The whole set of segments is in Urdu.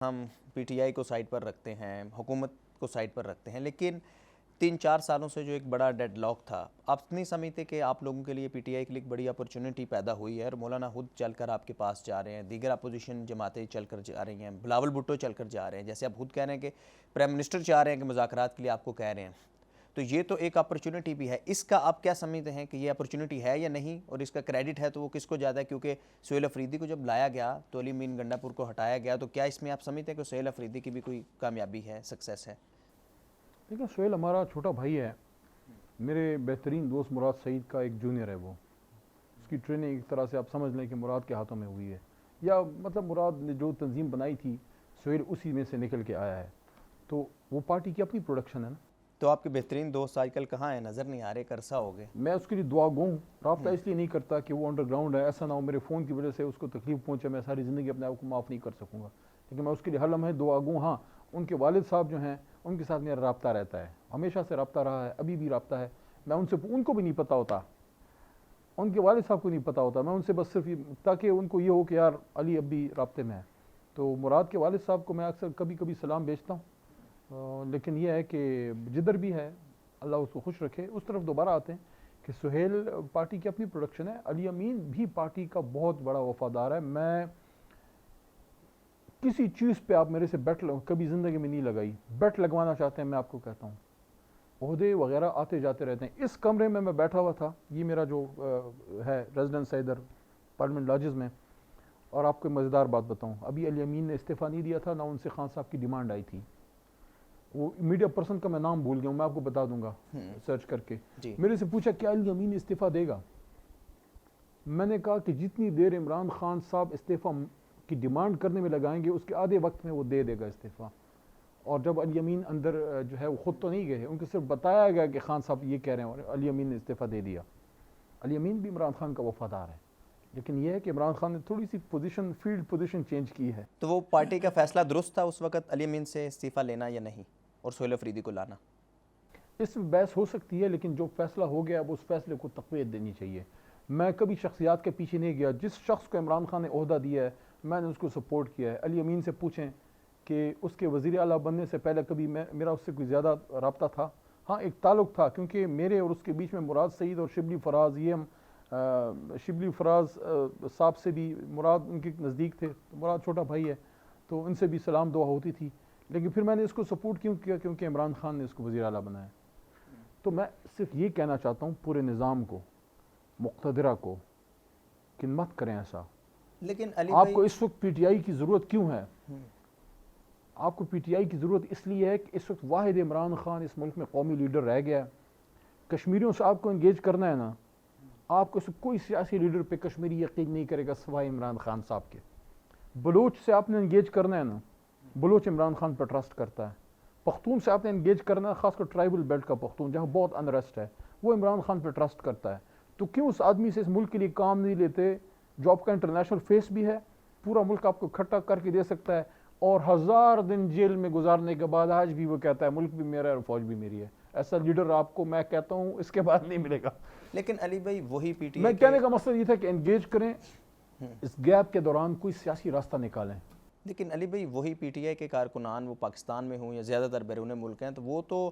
ہم پی ٹی آئی کو سائڈ پر رکھتے ہیں، حکومت کو سائڈ پر رکھتے ہیں، لیکن 3-4 سالوں سے جو ایک بڑا ڈیڈ لاک تھا، آپ نہیں سمجھتے کہ آپ لوگوں کے لیے پی ٹی آئی کے لیے ایک بڑی اپرچونٹی پیدا ہوئی ہے اور مولانا خود چل کر آپ کے پاس جا رہے ہیں، دیگر اپوزیشن جماعتیں چل کر جا رہی ہیں، بلاول بھٹو چل کر جا رہے ہیں، جیسے آپ خود کہہ رہے ہیں کہ پرائم منسٹر چاہ رہے ہیں کہ مذاکرات کے لیے آپ کو کہہ رہے ہیں، تو یہ تو ایک اپرچونٹی بھی ہے۔ اس کا آپ کیا سمجھتے ہیں کہ یہ اپرچونٹی ہے یا نہیں، اور اس کا کریڈٹ ہے تو وہ کس کو زیادہ ہے؟ کیونکہ سہیل افریدی کو جب لایا گیا تو علی امین گنڈا پور کو ہٹایا گیا، تو کیا اس میں آپ سمجھتے ہیں کہ سہیل افریدی کی بھی کوئی کامیابی ہے، سکسیس ہے؟ دیکھیں، سہیل ہمارا چھوٹا بھائی ہے، میرے بہترین دوست مراد سعید کا ایک جونیئر ہے۔ وہ اس کی ٹریننگ ایک طرح سے آپ سمجھ لیں کہ مراد کے ہاتھوں میں ہوئی ہے، یا مطلب مراد نے جو تنظیم بنائی تھی سہیل اسی میں سے نکل کے آیا ہے، تو وہ پارٹی کی اپنی پروڈکشن ہے نا۔ تو آپ کے بہترین دوست آج کل کہاں ہیں؟ نظر نہیں آ رہے، عرصہ ہو گئے۔ میں اس کے لیے دعا گو ہوں، رابطہ اس لیے نہیں کرتا کہ وہ انڈر گراؤنڈ ہے، ایسا نہ ہو میرے فون کی وجہ سے اس کو تکلیف پہنچے، میں ساری زندگی اپنے آپ کو معاف نہیں کر سکوں گا، لیکن میں اس کے لیے ہر لمحے دعا گو۔ ہاں، ان کے والد صاحب جو ہیں ان کے ساتھ میرا رابطہ رہتا ہے، ہمیشہ سے رابطہ رہا ہے، ابھی بھی رابطہ ہے۔ میں ان کو بھی نہیں پتہ ہوتا، ان کے والد صاحب کو نہیں پتہ ہوتا، میں ان سے بس صرف تاکہ ان کو یہ ہو کہ یار علی اب بھی رابطے میں ہے، تو مراد کے والد صاحب کو میں اکثر کبھی کبھی سلام بھیجتا ہوں، لیکن یہ ہے کہ جدھر بھی ہے اللہ اس کو خوش رکھے۔ اس طرف دوبارہ آتے ہیں کہ سہیل پارٹی کی اپنی پروڈکشن ہے، علی امین بھی پارٹی کا بہت بڑا وفادار ہے۔ میں کسی چیز پہ آپ میرے سے بیٹ کبھی زندگی میں نہیں لگائی، بیٹ لگوانا چاہتے ہیں میں آپ کو کہتا ہوں، عہدے وغیرہ آتے جاتے رہتے ہیں۔ اس کمرے میں بیٹھا ہوا تھا، یہ میرا جو ہے ریزیڈنس ہے ادھر پارلیمنٹ لاجز میں، اور آپ کو مزیدار بات بتاؤں، ابھی علی امین نے استعفیٰ نہیں دیا تھا، نہ ان سے خان صاحب کی ڈیمانڈ آئی تھی۔ وہ میڈیا پرسن کا میں نام بھول گیا ہوں، میں آپ کو بتا دوں گا سرچ کر کے۔ میرے سے پوچھا کیا علی امین استعفیٰ دے گا؟ میں نے کہا کہ جتنی دیر عمران خان صاحب استعفیٰ کی ڈیمانڈ کرنے میں لگائیں گے اس کے آدھے وقت میں وہ دے دے گا استعفیٰ۔ اور جب علی امین اندر جو ہے وہ خود تو نہیں گئے، ان کو صرف بتایا گیا کہ خان صاحب یہ کہہ رہے ہیں، اور علی امین نے استعفیٰ دے دیا۔ علی امین بھی عمران خان کا وفادار ہے، لیکن یہ ہے کہ عمران خان نے تھوڑی سی فیلڈ پوزیشن چینج کی ہے۔ تو وہ پارٹی کا فیصلہ درست تھا اس وقت علی امین سے استعفیٰ لینا یا نہیں، اور سہیل افریدی کو لانا؟ اس میں بحث ہو سکتی ہے، لیکن جو فیصلہ ہو گیا اب اس فیصلے کو تقویت دینی چاہیے۔ میں کبھی شخصیات کے پیچھے نہیں گیا، جس شخص کو عمران خان نے عہدہ دیا ہے میں نے اس کو سپورٹ کیا ہے۔ علی امین سے پوچھیں کہ اس کے وزیر اعلیٰ بننے سے پہلے کبھی میرا اس سے کوئی زیادہ رابطہ تھا؟ ہاں، ایک تعلق تھا، کیونکہ میرے اور اس کے بیچ میں مراد سعید اور شبلی فراز، یہ ہم شبلی فراز صاحب سے بھی مراد ان کے نزدیک تھے، مراد چھوٹا بھائی ہے تو ان سے بھی سلام دعا ہوتی تھی، لیکن پھر میں نے اس کو سپورٹ کیوں کیا؟ کیونکہ عمران خان نے اس کو وزیر اعلیٰ بنایا۔ تو میں صرف یہ کہنا چاہتا ہوں پورے نظام کو، مقتدرہ کو، کہ مت کریں ایسا۔ لیکن علی آپ کو اس وقت پی ٹی آئی کی ضرورت کیوں ہے؟ آپ کو پی ٹی آئی کی ضرورت اس لیے ہے کہ اس وقت واحد عمران خان اس ملک میں قومی لیڈر رہ گیا ہے۔ کشمیریوں سے آپ کو انگیج کرنا ہے نا، آپ کو کوئی سیاسی لیڈر پہ کشمیری یقین نہیں کرے گا سوائے عمران خان صاحب کے۔ بلوچ سے آپ نے انگیج کرنا ہے نا، بلوچ عمران خان پہ ٹرسٹ کرتا ہے۔ پختون سے آپ نے انگیج کرنا ہے، خاص کر ٹرائبل بیلٹ کا پختون جہاں بہت انریسٹ ہے، وہ عمران خان پہ ٹرسٹ کرتا ہے۔ تو کیوں اس آدمی سے اس ملک کے لیے کام نہیں لیتے جو آپ کا انٹرنیشنل فیس بھی ہے، پورا ملک آپ کو کھٹا کر کے دے سکتا ہے، اور 1000 دن جیل میں گزارنے کے بعد آج بھی وہ کہتا ہے ملک بھی میرا ہے اور فوج بھی میری ہے۔ ایسا لیڈر آپ کو میں کہتا ہوں اس کے بعد نہیں ملے گا۔ لیکن علی بھائی وہی پی ٹی میں آئی کہنے کا مقصد یہ تھا کہ انگیج کریں، اس گیپ کے دوران کوئی سیاسی راستہ نکالیں۔ لیکن علی بھائی وہی پی ٹی آئی کے کارکنان، وہ پاکستان میں ہوں یا زیادہ تر بیرون ملک ہیں، تو وہ تو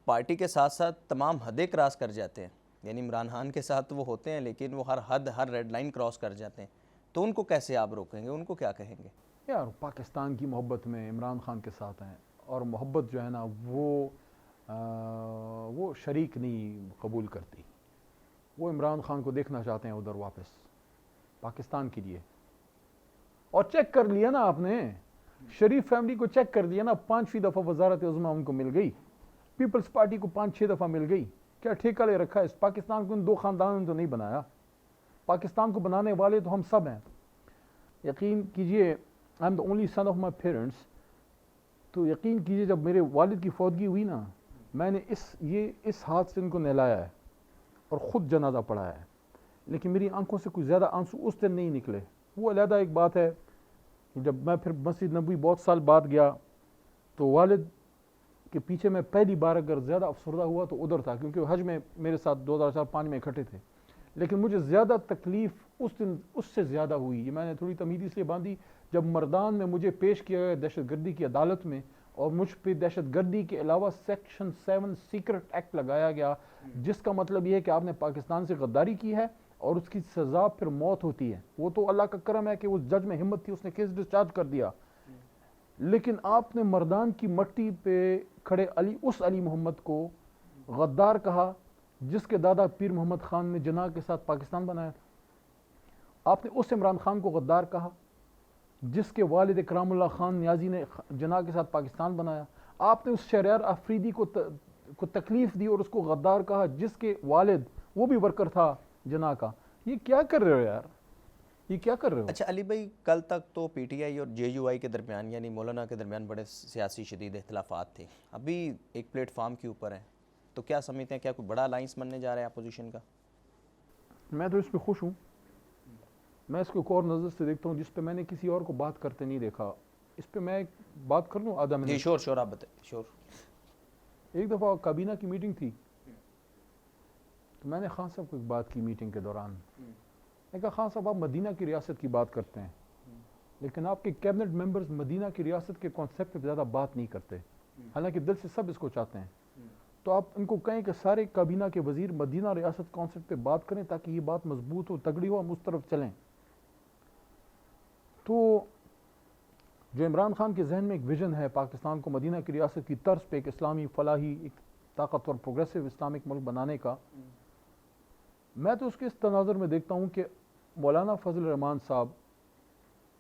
پارٹی کے ساتھ ساتھ تمام حدیں کراس کر جاتے ہیں، یعنی عمران خان کے ساتھ وہ ہوتے ہیں لیکن وہ ہر حد، ہر ریڈ لائن کراس کر جاتے ہیں، تو ان کو کیسے آپ روکیں گے؟ ان کو کیا کہیں گے؟ یار پاکستان کی محبت میں عمران خان کے ساتھ ہیں، اور محبت جو ہے نا وہ شریک نہیں قبول کرتی۔ وہ عمران خان کو دیکھنا چاہتے ہیں ادھر واپس پاکستان کے لیے۔ اور چیک کر لیا نا آپ نے، شریف فیملی کو چیک کر لیا نا، 5ویں دفعہ وزارت عظمیٰ ان کو مل گئی، پیپلز پارٹی کو 5-6 دفعہ مل گئی۔ کیا ٹھیکہ لے رکھا ہے؟ اس پاکستان کو ان 2 خاندانوں نے تو نہیں بنایا، پاکستان کو بنانے والے تو ہم سب ہیں۔ یقین کیجئے I am the only son of my parents, تو یقین کیجئے جب میرے والد کی فوتگی ہوئی نا، میں نے اس ہاتھ سے ان کو نہلایا ہے اور خود جنازہ پڑھایا ہے، لیکن میری آنکھوں سے کوئی زیادہ آنسو اس دن نہیں نکلے۔ وہ علیحدہ ایک بات ہے، جب میں پھر مسجد نبوی بہت سال بعد گیا تو والد کے پیچھے میں پہلی بار اگر زیادہ افسردہ ہوا تو ادھر تھا، کیونکہ حج میں میرے ساتھ 2004-5 میں اکٹھے تھے، لیکن مجھے زیادہ تکلیف اس دن اس سے زیادہ ہوئی۔ یہ میں نے تھوڑی تمیز اس لیے باندھی جب مردان میں مجھے پیش کیا گیا دہشت گردی کی عدالت میں اور مجھ پہ دہشت گردی کے علاوہ سیکشن 7 سیکرٹ ایکٹ لگایا گیا جس کا مطلب یہ ہے کہ آپ نے پاکستان سے غداری کی ہے اور اس کی سزا پھر موت ہوتی ہے. وہ تو اللہ کا کرم ہے کہ اس جج میں ہمت تھی, اس نے کیس ڈسچارج کر دیا. لیکن آپ نے مردان کی مٹی پہ کھڑے اس علی محمد کو غدار کہا جس کے دادا پیر محمد خان نے جناح کے ساتھ پاکستان بنایا تھا. آپ نے اس عمران خان کو غدار کہا جس کے والد اکرام اللہ خان نیازی نے جناح کے ساتھ پاکستان بنایا. آپ نے اس شہریار آفریدی کو تکلیف دی اور اس کو غدار کہا جس کے والد وہ بھی ورکر تھا جناح کا. یہ کیا کر رہے ہو یار, یہ کیا کر رہے ہو؟ اچھا علی بھائی, کل تک تو پی ٹی آئی اور جے یو آئی کے درمیان یعنی مولانا کے درمیان بڑے سیاسی شدید اختلافات تھے, ابھی ایک پلیٹ فارم کے اوپر ہیں, تو کیا سمجھتے ہیں کیا کوئی بڑا الائنس بننے جا رہا ہے اپوزیشن کا؟ میں تو اس پہ خوش ہوں. میں اس کو ایک اور نظر سے دیکھتا ہوں جس پہ میں نے کسی اور کو بات کرتے نہیں دیکھا. اس پہ میں بات کر لوں آدھا منٹ؟ جی شور آپ بتائیں. شور. ایک دفعہ کابینہ کی میٹنگ تھی تو میں نے خان صاحب کو ایک بات کی میٹنگ کے دوران. میں کہا خان صاحب آپ مدینہ کی ریاست کی بات کرتے ہیں لیکن آپ کے کیبنٹ ممبرز مدینہ کی ریاست کے کانسیپٹ پہ زیادہ بات نہیں کرتے, حالانکہ دل سے سب اس کو چاہتے ہیں. تو آپ ان کو کہیں کہ سارے کابینہ کے وزیر مدینہ ریاست کانسیپٹ پہ بات کریں تاکہ یہ بات مضبوط ہو, تگڑی ہو, ہم اس طرف چلیں. تو جو عمران خان کے ذہن میں ایک ویژن ہے پاکستان کو مدینہ کی ریاست کی طرز پہ ایک اسلامی فلاحی ایک طاقتور پروگریسو اسلامک ملک بنانے کا, میں تو اس کے اس تناظر میں دیکھتا ہوں کہ مولانا فضل الرحمان صاحب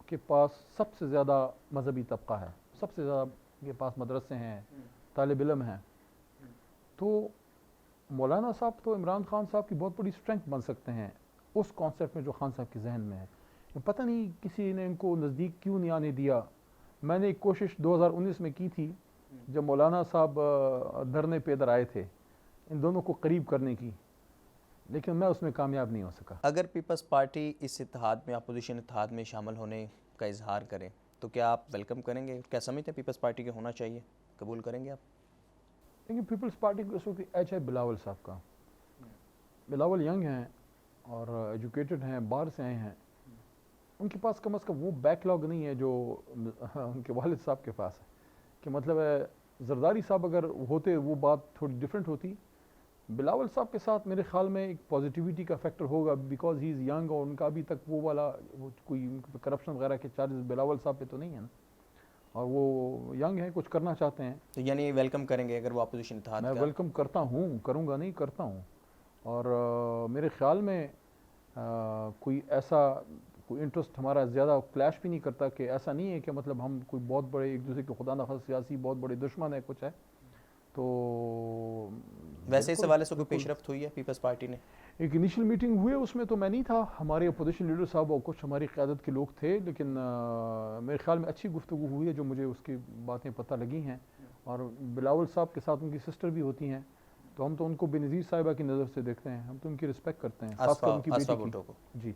کے پاس سب سے زیادہ مذہبی طبقہ ہے, سب سے زیادہ کے پاس مدرسے ہیں, طالب علم ہیں. تو مولانا صاحب تو عمران خان صاحب کی بہت بڑی اسٹرینتھ بن سکتے ہیں اس کانسیپٹ میں جو خان صاحب کے ذہن میں ہے. پتہ نہیں کسی نے ان کو نزدیک کیوں نہیں آنے دیا. میں نے ایک کوشش 2019 میں کی تھی جب مولانا صاحب دھرنے پہ ادھر آئے تھے ان دونوں کو قریب کرنے کی, لیکن میں اس میں کامیاب نہیں ہو سکا. اگر پیپلز پارٹی اس اتحاد میں اپوزیشن اتحاد میں شامل ہونے کا اظہار کرے تو کیا آپ ویلکم کریں گے؟ کیا سمجھتے ہیں پیپلز پارٹی کے ہونا چاہیے, قبول کریں گے آپ؟ لیکن پیپلز پارٹی کو اس وقت ایچ ہے بلاول صاحب کا. بلاول ینگ ہیں اور ایجوکیٹڈ ہیں, باہر سے آئے ہیں. ان کے پاس کم از کم وہ بیک لاگ نہیں ہے جو ان کے والد صاحب کے پاس ہے. کہ مطلب ہے زرداری صاحب اگر ہوتے وہ بات تھوڑی ڈیفرنٹ ہوتی. بلاول صاحب کے ساتھ میرے خیال میں ایک پازیٹیوٹی کا فیکٹر ہوگا بیکاز ہی از ینگ اور ان کا ابھی تک وہ والا کوئی کرپشن وغیرہ کے چارجز بلاول صاحب پہ تو نہیں ہے نا, اور وہ ینگ ہیں, کچھ کرنا چاہتے ہیں. تو یعنی ویلکم کریں گے اگر وہ اپوزیشن اتحاد میں ویلکم کرتا ہوں, کروں گا نہیں کرتا ہوں. اور میرے خیال میں کوئی ایسا کوئی انٹرسٹ ہمارا زیادہ کلیش بھی نہیں کرتا کہ ایسا نہیں ہے کہ مطلب ہم کوئی بہت بڑے ایک دوسرے کے خدا نخواستہ سیاسی بہت بڑے دشمن ہے کچھ ہے. تو ویسے اس حوالے سے کوئی پیش رفت ہوئی ہے پیپلز پارٹی نے؟ ایک انیشل میٹنگ ہوئے, اس میں تو میں نہیں تھا, ہمارے اپوزیشن لیڈر صاحب اور کچھ ہماری قیادت کے لوگ تھے, لیکن میرے خیال میں اچھی گفتگو ہوئی ہے جو مجھے اس کی باتیں پتہ لگی ہیں. اور بلاول صاحب کے ساتھ ان کی سسٹر بھی ہوتی ہیں, تو ہم تو ان کو بینظیر صاحبہ کی نظر سے دیکھتے ہیں, ہم تو ان کی رسپیکٹ کرتے ہیں, خاص کر ان کی بیٹی کی. جی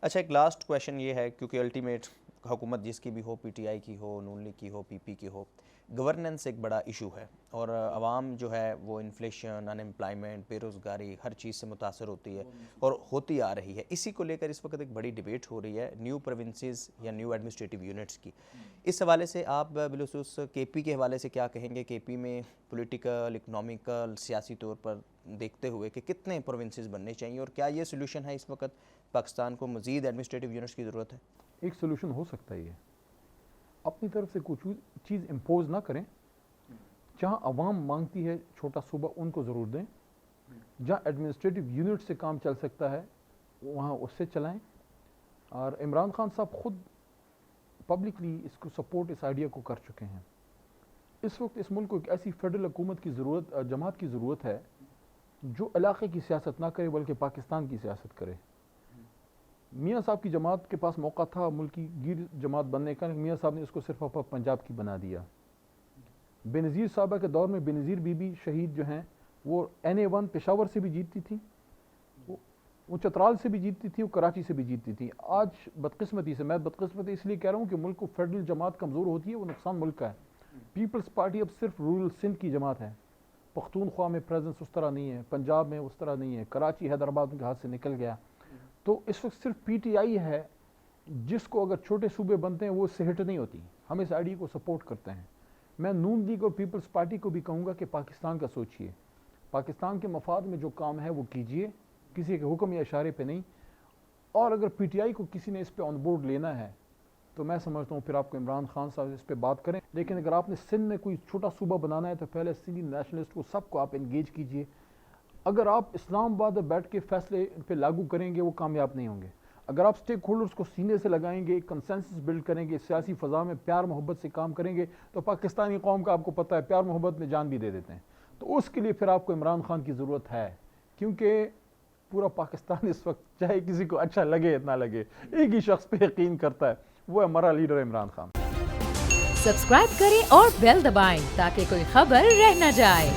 اچھا, ایک لاسٹ کویشچن یہ ہے کیونکہ الٹیمیٹ حکومت جس کی بھی ہو, پی ٹی آئی کی ہو, نون لیگ کی ہو, پی پی کی ہو, گورننس ایک بڑا ایشو ہے اور عوام جو ہے وہ انفلیشن, ان امپلائمنٹ, بے روزگاری ہر چیز سے متاثر ہوتی ہے اور ہوتی آ رہی ہے. اسی کو لے کر اس وقت ایک بڑی ڈیبیٹ ہو رہی ہے نیو پروونسز یا نیو ایڈمنسٹریٹو یونٹس کی. اس حوالے سے آپ بالخصوص کے پی کے حوالے سے کیا کہیں گے؟ کے پی میں پولیٹیکل, اکنامیکل, سیاسی طور پر دیکھتے ہوئے کہ کتنے پروونسز بننے چاہیے اور کیا یہ سولوشن ہے اس وقت پاکستان کو مزید ایڈمنسٹریٹو یونٹس کی ضرورت ہے؟ ایک سولوشن ہو سکتا ہے یہ, اپنی طرف سے کوئی چیز امپوز نہ کریں. جہاں عوام مانگتی ہے چھوٹا صوبہ ان کو ضرور دیں, جہاں ایڈمنسٹریٹو یونٹ سے کام چل سکتا ہے وہاں اس سے چلائیں. اور عمران خان صاحب خود پبلکلی اس کو سپورٹ اس آئیڈیا کو کر چکے ہیں. اس وقت اس ملک کو ایک ایسی فیڈرل حکومت کی ضرورت, جماعت کی ضرورت ہے جو علاقے کی سیاست نہ کرے بلکہ پاکستان کی سیاست کرے. میاں صاحب کی جماعت کے پاس موقع تھا ملکی گیر جماعت بننے کا, میاں صاحب نے اس کو صرف پنجاب کی بنا دیا. بینظیر صاحبہ کے دور میں بینظیر بی بی شہید جو ہیں وہ NA1 پشاور سے بھی جیتتی تھی, وہ چترال سے بھی جیتتی تھی, وہ کراچی سے بھی جیتتی تھی. آج بدقسمتی سے, میں بدقسمتی اس لیے کہہ رہا ہوں کہ ملک کو فیڈرل جماعت کمزور ہوتی ہے, وہ نقصان ملک کا ہے. پیپلز پارٹی اب صرف رورل سندھ کی جماعت ہے, پختونخوا میں پریزنس اس طرح نہیں ہے, پنجاب میں اس طرح نہیں ہے, کراچی حیدرآباد ان کے ہاتھ سے نکل گیا. تو اس وقت صرف پی ٹی آئی ہے جس کو اگر چھوٹے صوبے بنتے ہیں وہ اس سے ہٹ نہیں ہوتی. ہم اس آئیڈیا کو سپورٹ کرتے ہیں. میں نون لیگ اور پیپلز پارٹی کو بھی کہوں گا کہ پاکستان کا سوچئے, پاکستان کے مفاد میں جو کام ہے وہ کیجئے, کسی کے حکم یا اشارے پہ نہیں. اور اگر پی ٹی آئی کو کسی نے اس پہ آن بورڈ لینا ہے تو میں سمجھتا ہوں پھر آپ کو عمران خان صاحب اس پہ بات کریں. لیکن اگر آپ نے سندھ میں کوئی چھوٹا صوبہ بنانا ہے تو پہلے سندھی نیشنلسٹ کو سب کو آپ انگیج کیجئے. اگر آپ اسلام آباد میں بیٹھ کے فیصلے پہ لاگو کریں گے وہ کامیاب نہیں ہوں گے. اگر آپ سٹیک ہولڈرز کو سینے سے لگائیں گے, ایک کنسنسس بلڈ کریں گے, سیاسی فضا میں پیار محبت سے کام کریں گے, تو پاکستانی قوم کا آپ کو پتہ ہے پیار محبت میں جان بھی دے دیتے ہیں. تو اس کے لیے پھر آپ کو عمران خان کی ضرورت ہے, کیونکہ پورا پاکستان اس وقت چاہے کسی کو اچھا لگے یا نہ لگے ایک ہی شخص پہ یقین کرتا ہے, وہ ہمارا لیڈر عمران خان. سبسکرائب کریں اور بیل دبائیں تاکہ کوئی خبر رہ نہ جائے.